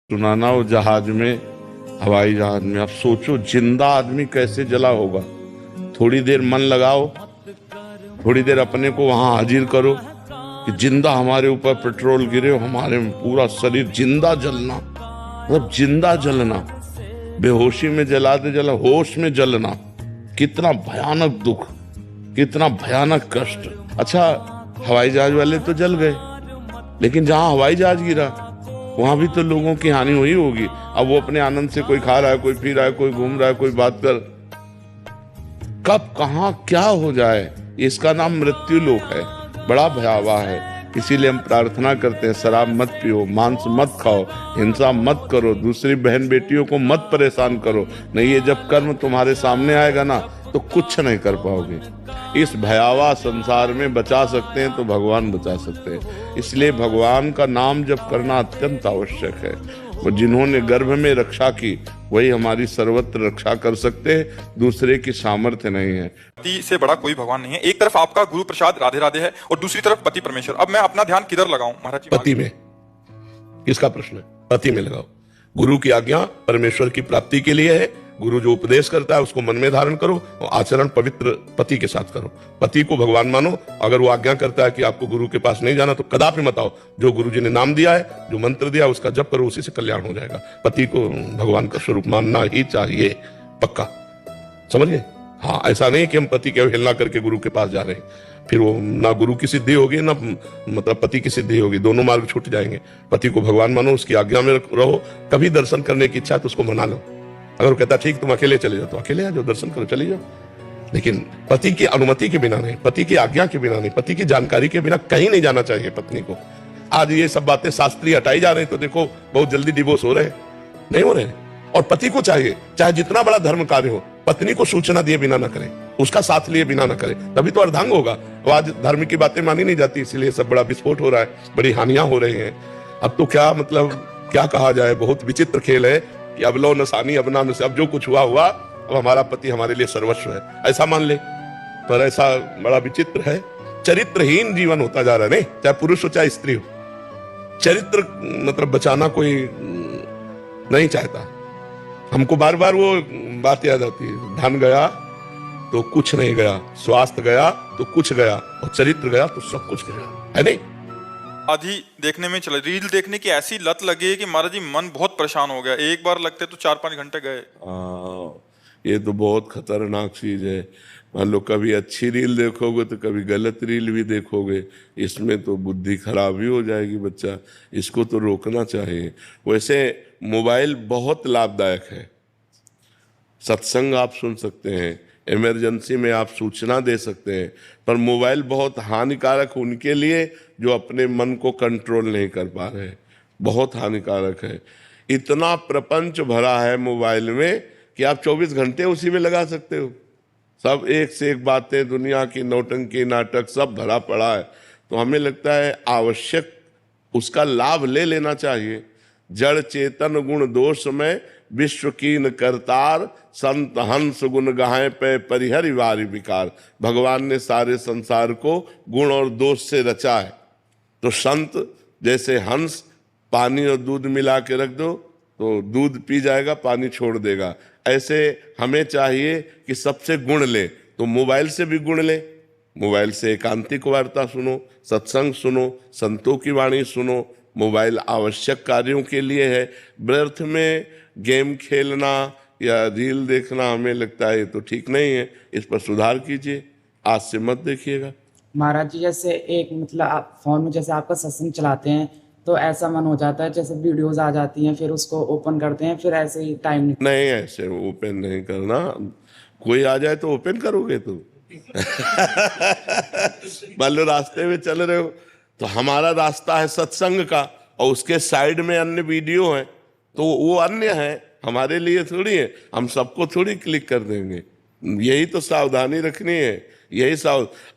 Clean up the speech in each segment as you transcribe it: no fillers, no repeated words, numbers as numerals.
सुनाना वो जहाज में, हवाई जहाज में। अब सोचो जिंदा आदमी कैसे जला होगा। थोड़ी देर मन लगाओ, थोड़ी देर अपने को वहां हाजिर करो कि जिंदा हमारे ऊपर पेट्रोल गिरे, हमारे में पूरा शरीर जिंदा जलना, मतलब जिंदा जलना, बेहोशी में जलाते जला होश में जलना। कितना भयानक दुख, कितना भयानक कष्ट। अच्छा, हवाई जहाज वाले तो जल गए, लेकिन जहां हवाई जहाज गिरा वहां भी तो लोगों की हानि हुई होगी। अब वो अपने आनंद से कोई खा रहा है, कोई पी रहा है, कोई घूम रहा है, कोई बात कर, कब कहां क्या हो जाए, इसका नाम मृत्यु लोक है। बड़ा भयावह है। इसीलिए हम प्रार्थना करते हैं, शराब मत पियो, मांस मत खाओ, हिंसा मत करो, दूसरी बहन बेटियों को मत परेशान करो। नहीं, ये जब कर्म तुम्हारे सामने आएगा ना तो कुछ नहीं कर पाओगे। इस भयावह संसार में बचा सकते हैं तो भगवान बचा सकते हैं। इसलिए भगवान का नाम जप करना अत्यंत आवश्यक है। वो जिन्होंने गर्भ में रक्षा की वही हमारी सर्वत्र रक्षा कर सकते हैं, दूसरे की सामर्थ्य नहीं है। पति से बड़ा कोई भगवान नहीं है। एक तरफ आपका गुरु प्रसाद राधे राधे है और दूसरी तरफ पति परमेश्वर। अब मैं अपना ध्यान किधर लगाऊं महाराज जी? पति में। किसका प्रश्न है? पति में लगाओ। गुरु की आज्ञा परमेश्वर की प्राप्ति के लिए है। गुरु जो उपदेश करता है उसको मन में धारण करो और आचरण पवित्र पति के साथ करो। पति को भगवान मानो। अगर वो आज्ञा करता है कि आपको गुरु के पास नहीं जाना तो कदापि मत आओ। जो गुरु जी ने नाम दिया है, जो मंत्र दिया, उसका जप करो, उसी से कल्याण हो जाएगा। पति को भगवान का स्वरूप मानना ही चाहिए, पक्का। समझ गए? हाँ, ऐसा नहीं कि हम पति के अवहेलना करके गुरु के पास जा रहे हैं, फिर वो ना गुरु की सिद्धि होगी ना मतलब पति की सिद्धि होगी, दोनों मार्ग छूट जाएंगे। पति को भगवान मानो, उसकी आज्ञा में रहो। कभी दर्शन करने की इच्छा है तो उसको मना लो। अगर वो कहता ठीक तुम अकेले चले जाओ तो अकेले आ जाओ, दर्शन करो, चले जाओ। लेकिन पति की अनुमति के बिना नहीं, पति की आज्ञा के बिना नहीं, पति की जानकारी के बिना कहीं नहीं जाना चाहिए पत्नी को। आज ये सब बातें शास्त्रीय हटाई जा रही तो देखो बहुत जल्दी डिवोर्स हो रहे हैं, नहीं हो रहे हैं। और पति को चाहिए, चाहे जितना बड़ा धर्म कार्य हो, पत्नी को सूचना दिए बिना ना करे, उसका साथ लिए बिना ना करे, तभी तो अर्धांग होगा। आज धर्म की बातें मानी नहीं जाती, इसीलिए सब बड़ा विस्फोट हो रहा है, बड़ी हानियां हो रही हैं। अब तो क्या मतलब क्या कहा जाए, बहुत विचित्र खेल है कि अब लो नसानी अब ना नसे, अब जो कुछ हुआ हुआ, अब हमारा पति हमारे लिए सर्वस्व है, ऐसा मान ले। पर ऐसा बड़ा विचित्र है, चरित्रहीन जीवन होता जा रहा है। नहीं, चाहे पुरुष हो चाहे स्त्री हो, चरित्र मतलब बचाना कोई नहीं चाहता। हमको बार बार वो बात याद आती है, धन गया तो कुछ नहीं गया, स्वास्थ्य गया तो कुछ गया, और चरित्र गया तो सब कुछ गया, है नहीं? आधी देखने में चला, रील देखने की ऐसी लत लगी है कि महाराज जी मन बहुत परेशान हो गया। एक बार लगते तो 4-5 घंटे गए। ये तो बहुत खतरनाक चीज है। मान लो कभी अच्छी रील देखोगे तो कभी गलत रील भी देखोगे, इसमें तो बुद्धि खराब ही हो जाएगी बच्चा। इसको तो रोकना चाहिए। वैसे मोबाइल बहुत लाभदायक है। सत्संग आप सुन सकते हैं, इमरजेंसी में आप सूचना दे सकते हैं, पर मोबाइल बहुत हानिकारक उनके लिए जो अपने मन को कंट्रोल नहीं कर पा रहे। बहुत हानिकारक है। इतना प्रपंच भरा है मोबाइल में कि आप 24 घंटे उसी में लगा सकते हो। सब एक से एक बातें, दुनिया की नौटंकी, नाटक सब भरा पड़ा है। तो हमें लगता है आवश्यक उसका लाभ ले लेना चाहिए। जड़ चेतन गुण दोष में विश्व कीन करतार, संत हंस गुण गाहें पे परिहरि वारि विकार। भगवान ने सारे संसार को गुण और दोष से रचा है। तो संत जैसे हंस, पानी और दूध मिला के रख दो तो दूध पी जाएगा, पानी छोड़ देगा। ऐसे हमें चाहिए कि सबसे गुण ले। तो मोबाइल से भी गुण ले, मोबाइल से एकांतिक वार्ता सुनो, सत्संग सुनो, संतों की वाणी सुनो। मोबाइल आवश्यक कार्यों के लिए है। व्यर्थ में गेम खेलना या रील देखना हमें लगता है तो ठीक नहीं है। इस पर सुधार कीजिए, आज से मत देखिएगा। महाराज जी, जैसे एक मतलब आप फोन में जैसे आपका सत्संग चलाते हैं तो ऐसा मन हो जाता है जैसे वीडियोस आ जाती हैं, फिर उसको ओपन करते हैं, फिर ऐसे ही टाइम नहीं, ऐसे ओपन नहीं करना। कोई आ जाए तो ओपन करोगे तुम? मान लो रास्ते में चल रहे हो तो हमारा रास्ता है सत्संग का और उसके साइड में अन्य वीडियो है, तो वो अन्य है, हमारे लिए थोड़ी है। हम सबको थोड़ी क्लिक कर देंगे। यही तो सावधानी रखनी है। यही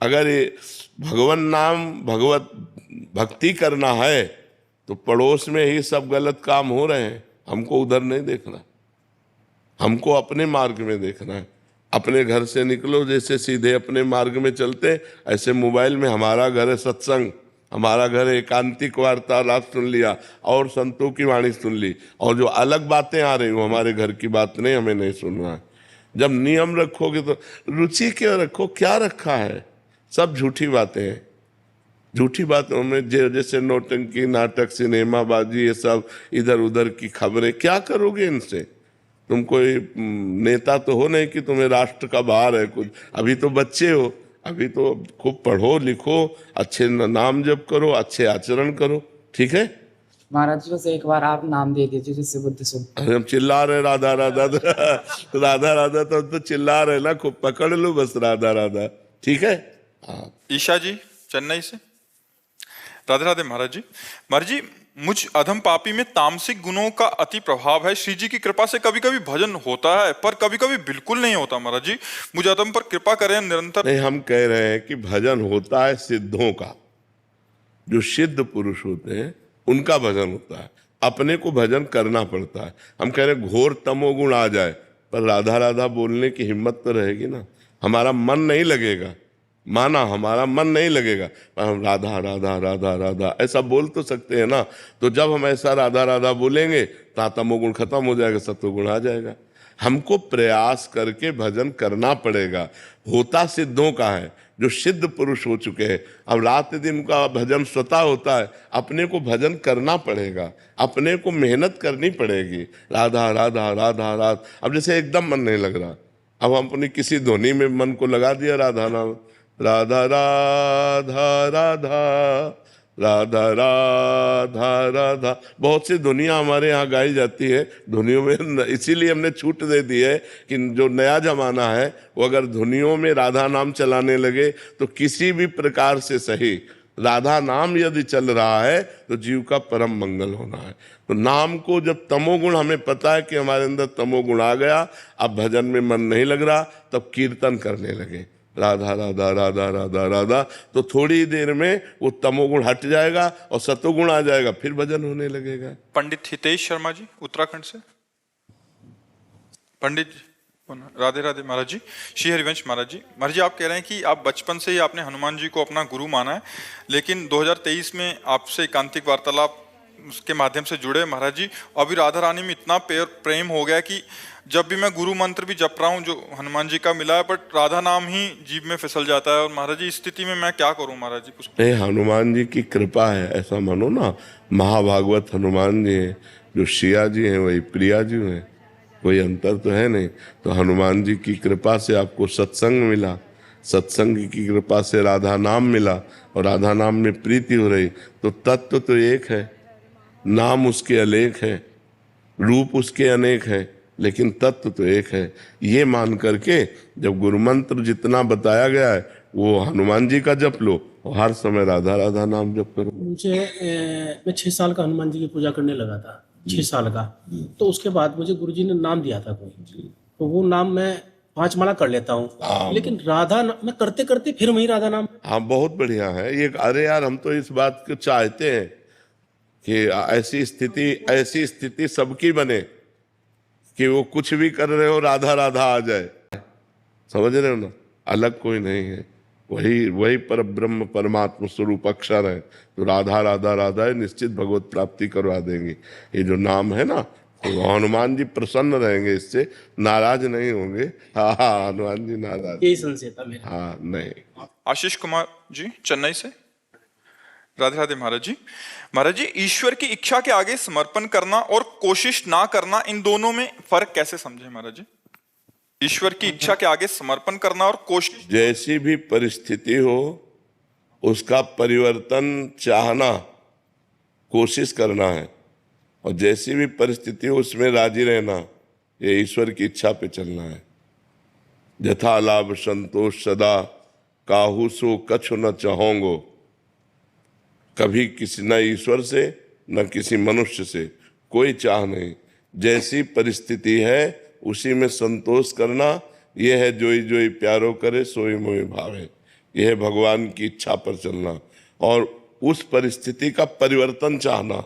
अगर भगवान नाम भगवत भक्ति करना है तो पड़ोस में ही सब गलत काम हो रहे हैं, हमको उधर नहीं देखना, हमको अपने मार्ग में देखना है। अपने घर से निकलो, जैसे सीधे अपने मार्ग में चलते, ऐसे मोबाइल में हमारा घर है सत्संग, हमारा घर एकांतिक वार्तालाप सुन लिया और संतों की वाणी सुन ली, और जो अलग बातें आ रही वो हमारे घर की बात नहीं, हमें नहीं सुनना है। जब नियम रखोगे तो रुचि क्यों रखो, क्या रखा है, सब झूठी बातें हैं। झूठी बातों में जैसे नौटंकी, नाटक, सिनेमाबाजी, ये सब इधर उधर की खबरें, क्या करोगे इनसे? तुम कोई नेता तो हो नहीं कि तुम्हें राष्ट्र का भार है कुछ। अभी तो बच्चे हो, अभी तो खूब पढ़ो लिखो, अच्छे नाम जप करो, अच्छे आचरण करो, ठीक है। महाराज जी बस एक बार आप नाम दे दीजिए जिससे बुद्धि शुद्ध। अरे हम चिल्ला रहे राधा राधा राधा राधा, तो चिल्ला रहे ना, खूब पकड़ लो बस राधा राधा, ठीक है। हाँ। ईशा जी चेन्नई से। राधे राधे महाराज जी। महाराज जी, मुझ अधम पापी में तामसिक गुणों का अति प्रभाव है। श्री जी की कृपा से कभी कभी भजन होता है पर कभी कभी बिल्कुल नहीं होता। महाराज जी मुझ अधम पर कृपा करें निरंतर। नहीं, हम कह रहे हैं कि भजन होता है सिद्धों का, जो सिद्ध पुरुष होते हैं उनका भजन होता है, अपने को भजन करना पड़ता है। हम कह रहे हैं घोर तमोगुण आ जाए पर राधा राधा बोलने की हिम्मत तो रहेगी ना, हमारा मन नहीं लगेगा, माना हमारा मन नहीं लगेगा, पर हम राधा राधा राधा राधा ऐसा बोल तो सकते हैं ना। तो जब हम ऐसा राधा राधा बोलेंगे तो तमोगुण खत्म हो जाएगा, सत्वगुण आ जाएगा। हमको प्रयास करके भजन करना पड़ेगा। होता सिद्धों का है, जो सिद्ध पुरुष हो चुके हैं। अब रात दिन का भजन स्वतः होता है, अपने को भजन करना पड़ेगा, अपने को मेहनत करनी पड़ेगी। राधा राधा राधा राधा, अब जैसे एकदम मन नहीं लग रहा, अब हम अपनी किसी ध्वनि में मन को लगा दिया राधा नाम, राधा राधा राधा राधा राधा राधा। बहुत सी धुनियाँ हमारे यहाँ गाई जाती है, धुनियों में इसीलिए हमने छूट दे दी है कि जो नया जमाना है वो अगर धुनियों में राधा नाम चलाने लगे तो किसी भी प्रकार से सही, राधा नाम यदि चल रहा है तो जीव का परम मंगल होना है। तो नाम को जब तमोगुण, हमें पता है कि हमारे अंदर तमोगुण आ गया, अब भजन में मन नहीं लग रहा, तब कीर्तन करने लगे राधा राधा राधा राधा राधा, तो थोड़ी देर में वो तमोगुण हट जाएगा और सतोगुण आ जाएगा, फिर भजन होने लगेगा। पंडित हितेश शर्मा जी उत्तराखंड से। पंडित जी राधे राधे महाराज जी। श्री हरिवंश महाराज जी। महाराज जी आप कह रहे हैं कि आप बचपन से ही आपने हनुमान जी को अपना गुरु माना है, लेकिन 2023 में आपसे एकांतिक वार्तालाप उसके माध्यम से जुड़े महाराज जी। अभी राधा रानी में इतना प्रेम हो गया कि जब भी मैं गुरु मंत्र भी जप रहा हूँ जो हनुमान जी का मिला है, बट राधा नाम ही जीभ में फिसल जाता है। और महाराज जी इस स्थिति में मैं क्या करूँ महाराज जी? कुछ नहीं, हनुमान जी की कृपा है, ऐसा मानो ना। महाभागवत हनुमान जी हैं, जो शिया जी हैं वही प्रिया जी हैं, कोई अंतर तो है नहीं। तो हनुमान जी की कृपा से आपको सत्संग मिला, सत्संग की कृपा से राधा नाम मिला, और राधा नाम में प्रीति हो रही, तो तत्व तो एक है, नाम उसके अनेक है, रूप उसके अनेक है, लेकिन तत्व तो एक है। ये मान करके जब गुरु मंत्र जितना बताया गया है वो हनुमान जी का जप लो और हर समय राधा राधा नाम जप करो। मैं 6 साल का हनुमान जी की पूजा करने लगा था, 6 साल का। तो उसके बाद मुझे गुरुजी ने नाम दिया था कोई, तो वो नाम मैं 5 माला कर लेता हूँ, लेकिन राधा मैं करते करते फिर वही राधा नाम। हाँ, बहुत बढ़िया है ये। अरे यार, हम तो इस बात को चाहते हैं कि ऐसी स्थिति सबकी बने कि वो कुछ भी कर रहे हो राधा राधा आ जाए। समझ रहे हो ना, अलग कोई नहीं है, वही पर ब्रह्म परमात्मा स्वरूप अक्षर है। तो राधा राधा राधा है, निश्चित भगवत प्राप्ति करवा देंगे। ये जो नाम है ना, तो हनुमान जी प्रसन्न रहेंगे, इससे नाराज नहीं होंगे। हाँ, हनुमान जी नाराज, यही संशय था मेरा। हाँ नहीं। आशीष कुमार जी चेन्नई से। राधे राधे महाराज जी। महाराज जी ईश्वर की इच्छा के आगे समर्पण करना और कोशिश ना करना, इन दोनों में फर्क कैसे समझे महाराज जी? ईश्वर की इच्छा के आगे समर्पण करना और कोशिश, जैसी भी परिस्थिति हो उसका परिवर्तन चाहना, कोशिश करना है, और जैसी भी परिस्थिति हो उसमें राजी रहना, ये ईश्वर की इच्छा पे चलना है। यथा लाभ संतोष सदा, काहू सो कछु न चाहोंगो। कभी किसी न ईश्वर से न किसी मनुष्य से कोई चाह नहीं, जैसी परिस्थिति है उसी में संतोष करना। यह है जोई जोई प्यारो करे सोई मोई भावे। यह है भगवान की इच्छा पर चलना, और उस परिस्थिति का परिवर्तन चाहना।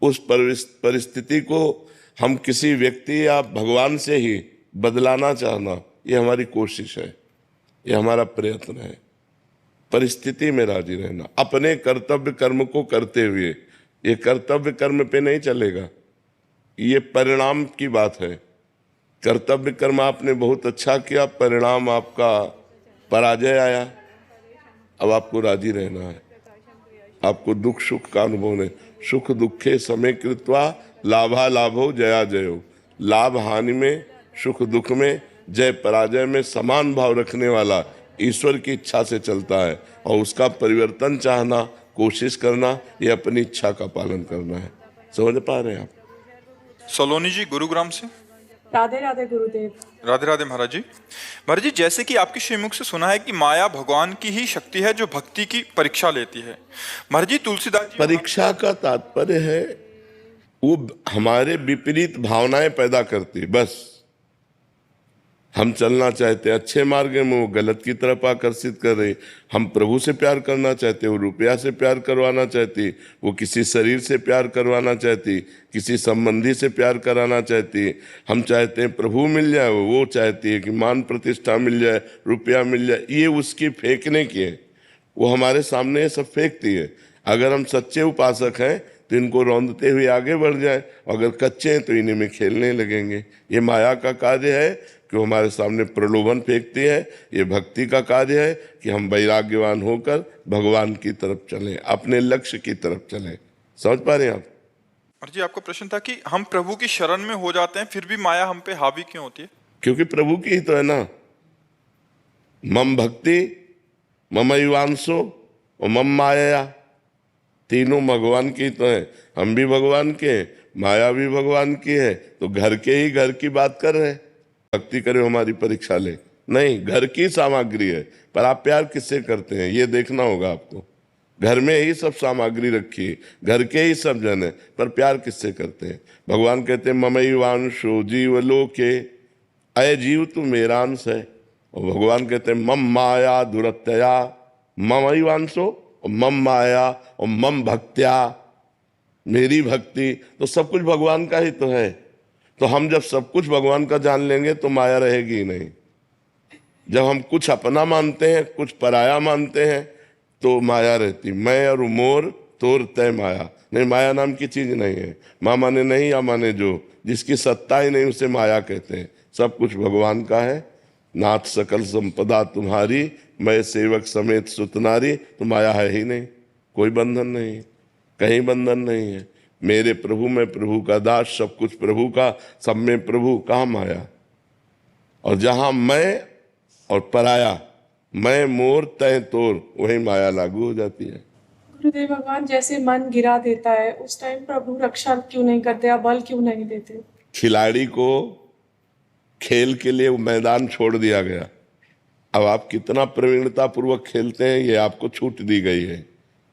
उस परिस्थिति को हम किसी व्यक्ति या भगवान से ही बदलाना चाहना, ये हमारी कोशिश है, ये हमारा प्रयत्न है। परिस्थिति में राजी रहना, अपने कर्तव्य कर्म को करते हुए। ये कर्तव्य कर्म पे नहीं चलेगा, ये परिणाम की बात है। कर्तव्य कर्म आपने बहुत अच्छा किया, परिणाम आपका पराजय आया, अब आपको राजी रहना है। आपको दुख सुख का अनुभव नहीं। सुख दुखे समय कृत्वा लाभा लाभो जया जयो। लाभ हानि में, सुख दुख में, जय पराजय में समान भाव रखने वाला ईश्वर की इच्छा से चलता है, और उसका परिवर्तन चाहना, कोशिश करना, ये अपनी इच्छा का पालन करना है। समझ पा रहे हैं आप? सलोनी जी गुरुग्राम से। राधे राधे गुरुदेव। राधे राधे महाराज जी। महाराज जी, जैसे कि आपके श्रीमुख से सुना है कि माया भगवान की ही शक्ति है जो भक्ति की परीक्षा लेती है। महाराज जी, तुलसीदास जी परीक्षा का तात्पर्य है वो हमारे विपरीत भावनाएं पैदा करती है। बस हम चलना चाहते हैं अच्छे मार्ग में, वो गलत की तरफ आकर्षित कर रही। हम प्रभु से प्यार करना चाहते, वो रुपया से प्यार करवाना चाहती, वो किसी शरीर से प्यार करवाना चाहती, किसी संबंधी से प्यार कराना चाहती। हम चाहते हैं प्रभु मिल जाए, वो चाहती है कि मान प्रतिष्ठा मिल जाए, रुपया मिल जाए। ये उसकी फेंकने की है, वो हमारे सामने ये सब फेंकती है। अगर हम सच्चे उपासक हैं तो इनको रौंदते हुए आगे बढ़ जाए, अगर कच्चे हैं तो इन्हीं में खेलने लगेंगे। ये माया का कार्य है कि वो हमारे सामने प्रलोभन फेंकती है। ये भक्ति का कार्य है कि हम वैराग्यवान होकर भगवान की तरफ चलें, अपने लक्ष्य की तरफ चलें। समझ पा रहे हैं आप? और जी, आपका प्रश्न था कि हम प्रभु की शरण में हो जाते हैं, फिर भी माया हम पे हावी क्यों होती है? क्योंकि प्रभु की ही तो है ना। मम भक्ति मम युवांशो और मम माया, तीनों भगवान की तो है। हम भी भगवान के हैं, माया भी भगवान की है। तो घर के ही घर की बात कर रहे हैं। भक्ति करे हमारी परीक्षा ले, नहीं, घर की सामग्री है, पर आप प्यार किससे करते हैं ये देखना होगा आपको। घर में ही सब सामग्री रखी है, घर के ही सब जन है, पर प्यार किससे करते हैं? भगवान कहते हैं ममैवांशो जीव लोके, अय जीव तू मेरा अंश है। और भगवान कहते हैं मम माया दुरत्यया, ममैवांशो और मम माया और मम भक्त्या, मेरी भक्ति। तो सब कुछ भगवान का ही तो है। तो हम जब सब कुछ भगवान का जान लेंगे तो माया रहेगी ही नहीं। जब हम कुछ अपना मानते हैं, कुछ पराया मानते हैं, तो माया रहती। मैं और मोर तोर तय माया, नहीं, माया नाम की चीज नहीं है। माँ माने नहीं या माने जो, जिसकी सत्ता ही नहीं उसे माया कहते हैं। सब कुछ भगवान का है। नाथ सकल संपदा तुम्हारी, मैं सेवक समेत सुतनारी। तो माया है ही नहीं, कोई बंधन नहीं, कहीं बंधन नहीं है। मेरे प्रभु, मैं प्रभु का दास, सब कुछ प्रभु का, सब में प्रभु, कहाँ माया? और जहां मैं और पराया, मैं मोर तय तोर, वही माया लागू हो जाती है। गुरुदेव भगवान, जैसे मन गिरा देता है उस टाइम प्रभु रक्षा क्यों नहीं करते या बल क्यों नहीं देते? खिलाड़ी को खेल के लिए मैदान छोड़ दिया गया। अब आप कितना प्रवीणता पूर्वक खेलते हैं ये आपको छूट दी गई है।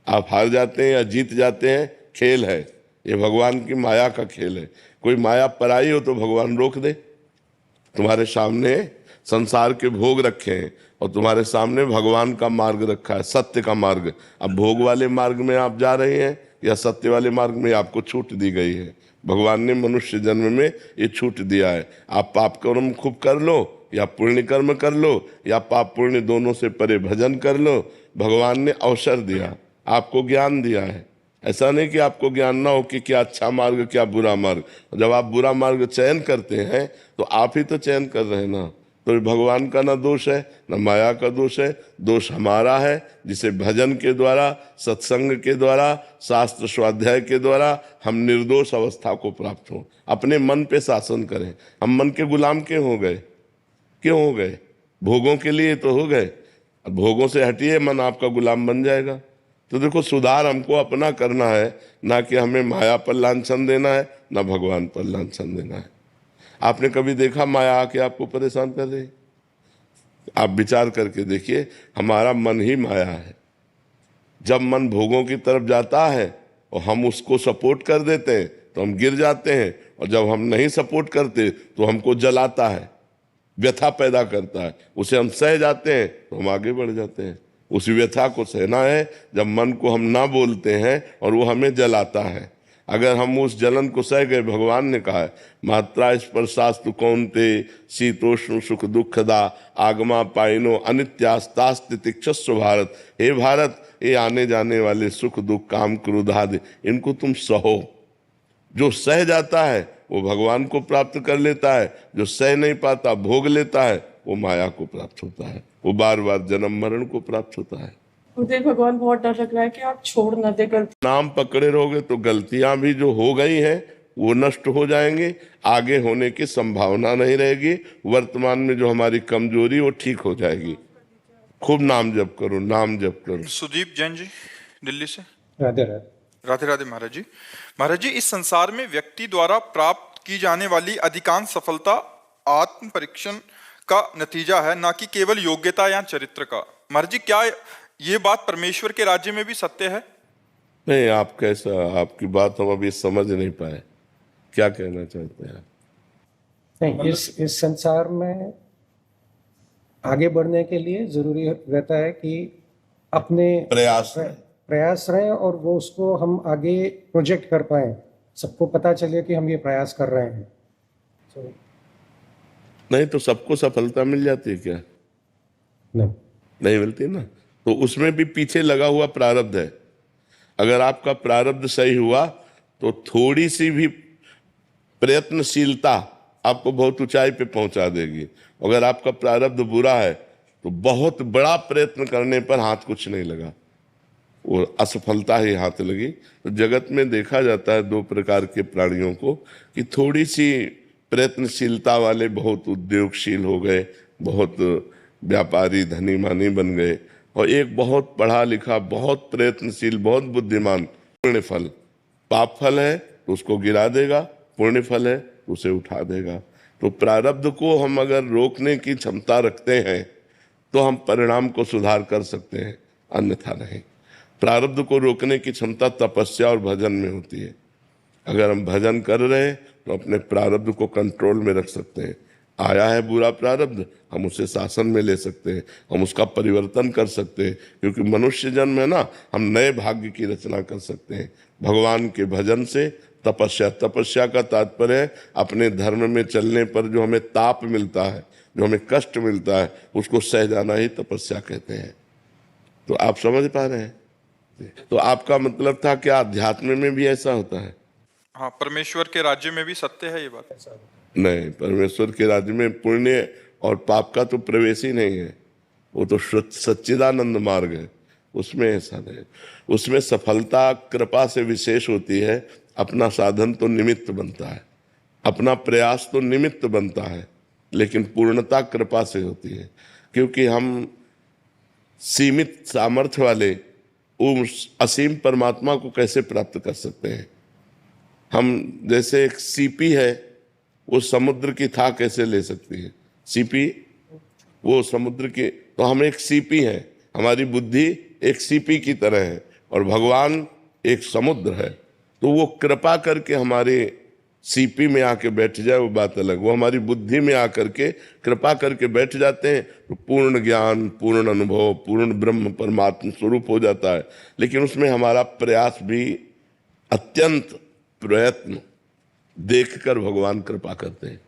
आप हार जाते हैं या जीत जाते हैं, खेल है ये, भगवान की माया का खेल है। कोई माया पराई हो तो भगवान रोक दे। तुम्हारे सामने संसार के भोग रखे हैं और तुम्हारे सामने भगवान का मार्ग रखा है, सत्य का मार्ग। अब भोग वाले मार्ग में आप जा रहे हैं या सत्य वाले मार्ग में, आपको छूट दी गई है। भगवान ने मनुष्य जन्म में ये छूट दिया है। आप पाप कर्म खूब कर लो या पुण्य कर्म कर लो, या पाप पुण्य दोनों से परे भजन कर लो। भगवान ने अवसर दिया, आपको ज्ञान दिया है। ऐसा नहीं कि आपको ज्ञान ना हो कि क्या अच्छा मार्ग क्या बुरा मार्ग। जब आप बुरा मार्ग चयन करते हैं तो आप ही तो चयन कर रहे हैं ना। तो भगवान का ना दोष है ना माया का दोष है, दोष हमारा है, जिसे भजन के द्वारा, सत्संग के द्वारा, शास्त्र स्वाध्याय के द्वारा हम निर्दोष अवस्था को प्राप्त हो, अपने मन पे शासन करें। हम मन के गुलाम क्यों हो गए? क्यों हो गए? भोगों के लिए तो हो गए। अब भोगों से हटिए, मन आपका गुलाम बन जाएगा। तो देखो, सुधार हमको अपना करना है, ना कि हमें माया पर लांछन देना है, ना भगवान पर लांछन देना है। आपने कभी देखा माया आके आपको परेशान कर रही? आप विचार करके देखिए, हमारा मन ही माया है। जब मन भोगों की तरफ जाता है और हम उसको सपोर्ट कर देते हैं तो हम गिर जाते हैं, और जब हम नहीं सपोर्ट करते तो हमको जलाता है, व्यथा पैदा करता है। उसे हम सह जाते हैं तो हम आगे बढ़ जाते हैं। उस व्यथा को सहना है जब मन को हम ना बोलते हैं और वो हमें जलाता है। अगर हम उस जलन को सह गए, भगवान ने कहा है मात्रा स्पर्शास्तु कौन्ते शीतोष्ण सुख दुखदा आगमा पाइनो अनित्यास्तास्ति तिक्षस्व भारत। हे भारत, ये आने जाने वाले सुख दुख काम क्रोध आदि इनको तुम सहो। जो सह जाता है वो भगवान को प्राप्त कर लेता है, जो सह नहीं पाता भोग लेता है वो माया को प्राप्त होता है, वो बार बार जन्म मरण को प्राप्त होता है। मुझे भगवान बहुत डर लग रहा है कि आप छोड़ न दे गलती। नाम पकड़े रहोगे तो गलतियां भी जो हो गई हैं वो नष्ट हो जाएंगे, आगे होने की संभावना नहीं रहेगी, वर्तमान में जो हमारी कमजोरी वो ठीक हो जाएगी। खूब नाम जप करो, नाम जप करो। सुदीप जैन जी दिल्ली से। राधे राधे। राधे राधे महाराज जी। महाराज जी, इस संसार में व्यक्ति द्वारा प्राप्त की जाने वाली अधिकांश सफलता आत्म परीक्षण का नतीजा है, ना कि केवल योग्यता या चरित्र का। महाराज जी, क्या ये बात परमेश्वर के राज्य में भी सत्य है? नहीं, आप कैसा, आपकी बात हम अभी समझ नहीं पाए, क्या कहना चाहते हैं? नहीं, इस संसार में आगे बढ़ने के लिए जरूरी रहता है कि अपने प्रयास रहें और वो उसको हम आगे प्रोजेक्ट कर पाए, सबको पता चले कि हम ये प्रयास कर रहे हैं। नहीं तो सबको सफलता मिल जाती है क्या? नहीं मिलती ना। तो उसमें भी पीछे लगा हुआ प्रारब्ध है। अगर आपका प्रारब्ध सही हुआ तो थोड़ी सी भी प्रयत्नशीलता आपको बहुत ऊंचाई पे पहुंचा देगी। अगर आपका प्रारब्ध बुरा है तो बहुत बड़ा प्रयत्न करने पर हाथ कुछ नहीं लगा, वो असफलता ही हाथ लगी। तो जगत में देखा जाता है दो प्रकार के प्राणियों को, कि थोड़ी सी प्रयत्नशीलता वाले बहुत उद्योगशील हो गए, बहुत व्यापारी धनी मानी बन गए, और एक बहुत पढ़ा लिखा, बहुत प्रयत्नशील, बहुत बुद्धिमान। पुण्य फल, पाप फल है तो उसको गिरा देगा, पुण्य फल है तो उसे उठा देगा। तो प्रारब्ध को हम अगर रोकने की क्षमता रखते हैं तो हम परिणाम को सुधार कर सकते हैं, अन्यथा नहीं। प्रारब्ध को रोकने की क्षमता तपस्या और भजन में होती है। अगर हम भजन कर रहे हैं तो अपने प्रारब्ध को कंट्रोल में रख सकते हैं। आया है बुरा प्रारब्ध, हम उसे शासन में ले सकते हैं, हम उसका परिवर्तन कर सकते हैं, क्योंकि मनुष्य जन्म है ना, हम नए भाग्य की रचना कर सकते हैं भगवान के भजन से। तपस्या का तात्पर्य है अपने धर्म में चलने पर जो हमें ताप मिलता है, जो हमें कष्ट मिलता है, उसको सह जाना ही तपस्या कहते हैं। तो आप समझ पा रहे हैं? तो आपका मतलब था कि अध्यात्म में भी ऐसा होता है? हाँ, परमेश्वर के राज्य में भी सत्य है ये बात? नहीं, परमेश्वर के राज्य में पुण्य और पाप का तो प्रवेश ही नहीं है, वो तो सच्चिदानंद मार्ग है, उसमें ऐसा नहीं। उसमें सफलता कृपा से विशेष होती है, अपना साधन तो निमित्त बनता है, अपना प्रयास तो निमित्त बनता है, लेकिन पूर्णता कृपा से होती है। क्योंकि हम सीमित सामर्थ्य वाले उस असीम परमात्मा को कैसे प्राप्त कर सकते हैं? हम जैसे एक सीपी है, वो समुद्र की था कैसे ले सकती है? सीपी वो समुद्र की, तो हम एक सीपी हैं, हमारी बुद्धि एक सीपी की तरह है और भगवान एक समुद्र है। तो वो कृपा करके हमारे सीपी में आके बैठ जाए वो बात अलग, वो हमारी बुद्धि में आकर के कृपा करके बैठ जाते हैं तो पूर्ण ज्ञान, पूर्ण अनुभव, पूर्ण ब्रह्म परमात्मा स्वरूप हो जाता है। लेकिन उसमें हमारा प्रयास भी, अत्यंत प्रयत्न देखकर भगवान कृपा करते हैं।